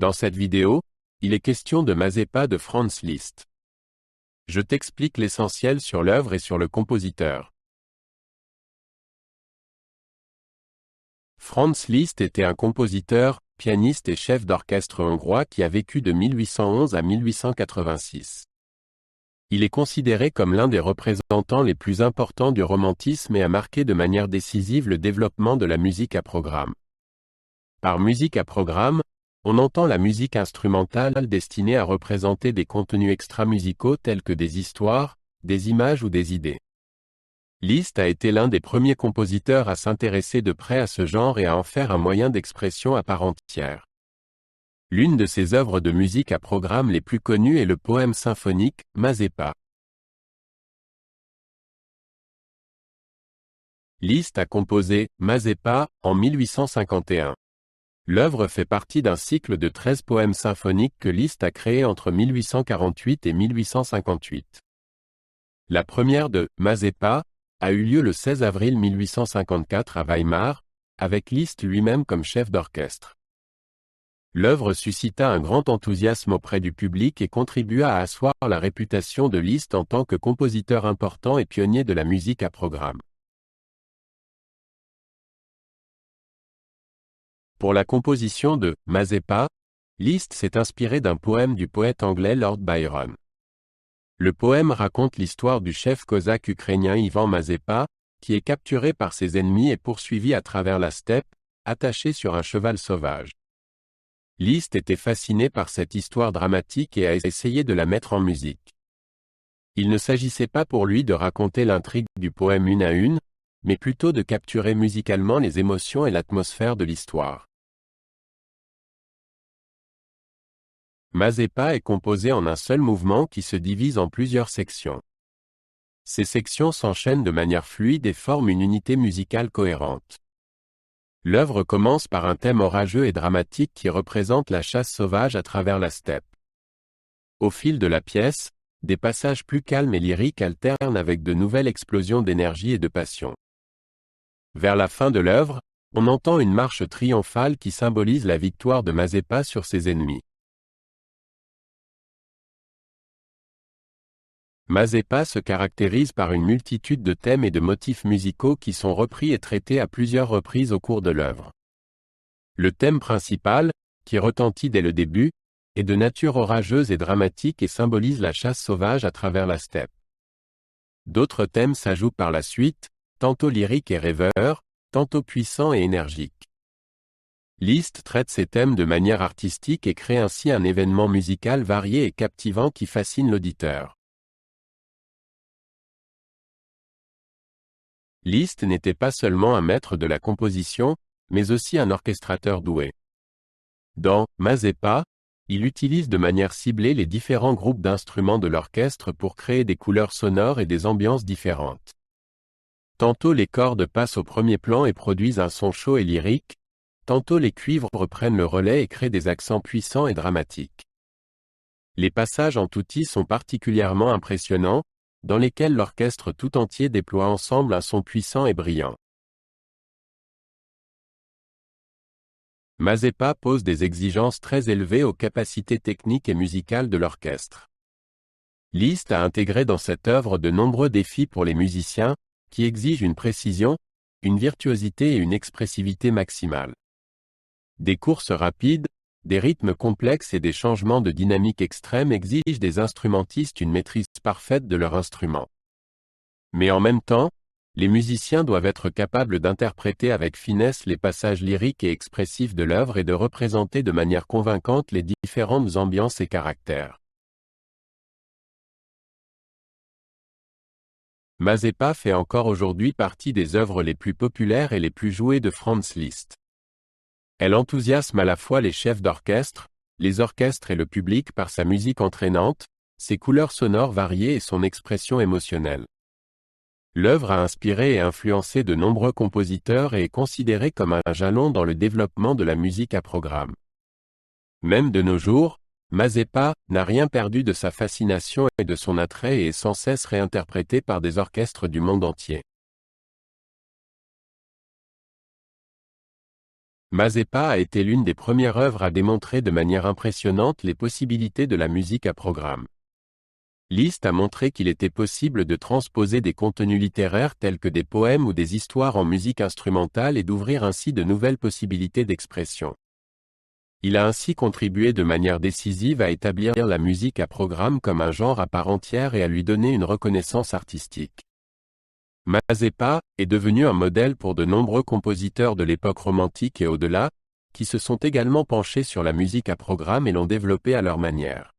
Dans cette vidéo, il est question de Mazeppa de Franz Liszt. Je t'explique l'essentiel sur l'œuvre et sur le compositeur. Franz Liszt était un compositeur, pianiste et chef d'orchestre hongrois qui a vécu de 1811 à 1886. Il est considéré comme l'un des représentants les plus importants du romantisme et a marqué de manière décisive le développement de la musique à programme. Par musique à programme, on entend la musique instrumentale destinée à représenter des contenus extra-musicaux tels que des histoires, des images ou des idées. Liszt a été l'un des premiers compositeurs à s'intéresser de près à ce genre et à en faire un moyen d'expression à part entière. L'une de ses œuvres de musique à programme les plus connues est le poème symphonique « Mazeppa ». Liszt a composé « Mazeppa » en 1851. L'œuvre fait partie d'un cycle de 13 poèmes symphoniques que Liszt a créé entre 1848 et 1858. La première de « Mazeppa » a eu lieu le 16 avril 1854 à Weimar, avec Liszt lui-même comme chef d'orchestre. L'œuvre suscita un grand enthousiasme auprès du public et contribua à asseoir la réputation de Liszt en tant que compositeur important et pionnier de la musique à programme. Pour la composition de « Mazeppa », Liszt s'est inspiré d'un poème du poète anglais Lord Byron. Le poème raconte l'histoire du chef cosaque ukrainien Ivan Mazeppa, qui est capturé par ses ennemis et poursuivi à travers la steppe, attaché sur un cheval sauvage. Liszt était fasciné par cette histoire dramatique et a essayé de la mettre en musique. Il ne s'agissait pas pour lui de raconter l'intrigue du poème une à une, mais plutôt de capturer musicalement les émotions et l'atmosphère de l'histoire. Mazeppa est composé en un seul mouvement qui se divise en plusieurs sections. Ces sections s'enchaînent de manière fluide et forment une unité musicale cohérente. L'œuvre commence par un thème orageux et dramatique qui représente la chasse sauvage à travers la steppe. Au fil de la pièce, des passages plus calmes et lyriques alternent avec de nouvelles explosions d'énergie et de passion. Vers la fin de l'œuvre, on entend une marche triomphale qui symbolise la victoire de Mazeppa sur ses ennemis. Mazeppa se caractérise par une multitude de thèmes et de motifs musicaux qui sont repris et traités à plusieurs reprises au cours de l'œuvre. Le thème principal, qui retentit dès le début, est de nature orageuse et dramatique et symbolise la chasse sauvage à travers la steppe. D'autres thèmes s'ajoutent par la suite, tantôt lyriques et rêveurs, tantôt puissants et énergiques. Liszt traite ces thèmes de manière artistique et crée ainsi un événement musical varié et captivant qui fascine l'auditeur. Liszt n'était pas seulement un maître de la composition, mais aussi un orchestrateur doué. Dans « Mazeppa », il utilise de manière ciblée les différents groupes d'instruments de l'orchestre pour créer des couleurs sonores et des ambiances différentes. Tantôt les cordes passent au premier plan et produisent un son chaud et lyrique, tantôt les cuivres reprennent le relais et créent des accents puissants et dramatiques. Les passages en tutti sont particulièrement impressionnants, dans lesquels l'orchestre tout entier déploie ensemble un son puissant et brillant. Mazeppa pose des exigences très élevées aux capacités techniques et musicales de l'orchestre. Liszt a intégré dans cette œuvre de nombreux défis pour les musiciens, qui exigent une précision, une virtuosité et une expressivité maximale. Des courses rapides, des rythmes complexes et des changements de dynamique extrêmes exigent des instrumentistes une maîtrise parfaite de leur instrument. Mais en même temps, les musiciens doivent être capables d'interpréter avec finesse les passages lyriques et expressifs de l'œuvre et de représenter de manière convaincante les différentes ambiances et caractères. Mazeppa fait encore aujourd'hui partie des œuvres les plus populaires et les plus jouées de Franz Liszt. Elle enthousiasme à la fois les chefs d'orchestre, les orchestres et le public par sa musique entraînante, ses couleurs sonores variées et son expression émotionnelle. L'œuvre a inspiré et influencé de nombreux compositeurs et est considérée comme un jalon dans le développement de la musique à programme. Même de nos jours, Mazeppa n'a rien perdu de sa fascination et de son attrait et est sans cesse réinterprété par des orchestres du monde entier. Mazepa a été l'une des premières œuvres à démontrer de manière impressionnante les possibilités de la musique à programme. Liszt a montré qu'il était possible de transposer des contenus littéraires tels que des poèmes ou des histoires en musique instrumentale et d'ouvrir ainsi de nouvelles possibilités d'expression. Il a ainsi contribué de manière décisive à établir la musique à programme comme un genre à part entière et à lui donner une reconnaissance artistique. Mazepa est devenu un modèle pour de nombreux compositeurs de l'époque romantique et au-delà, qui se sont également penchés sur la musique à programme et l'ont développée à leur manière.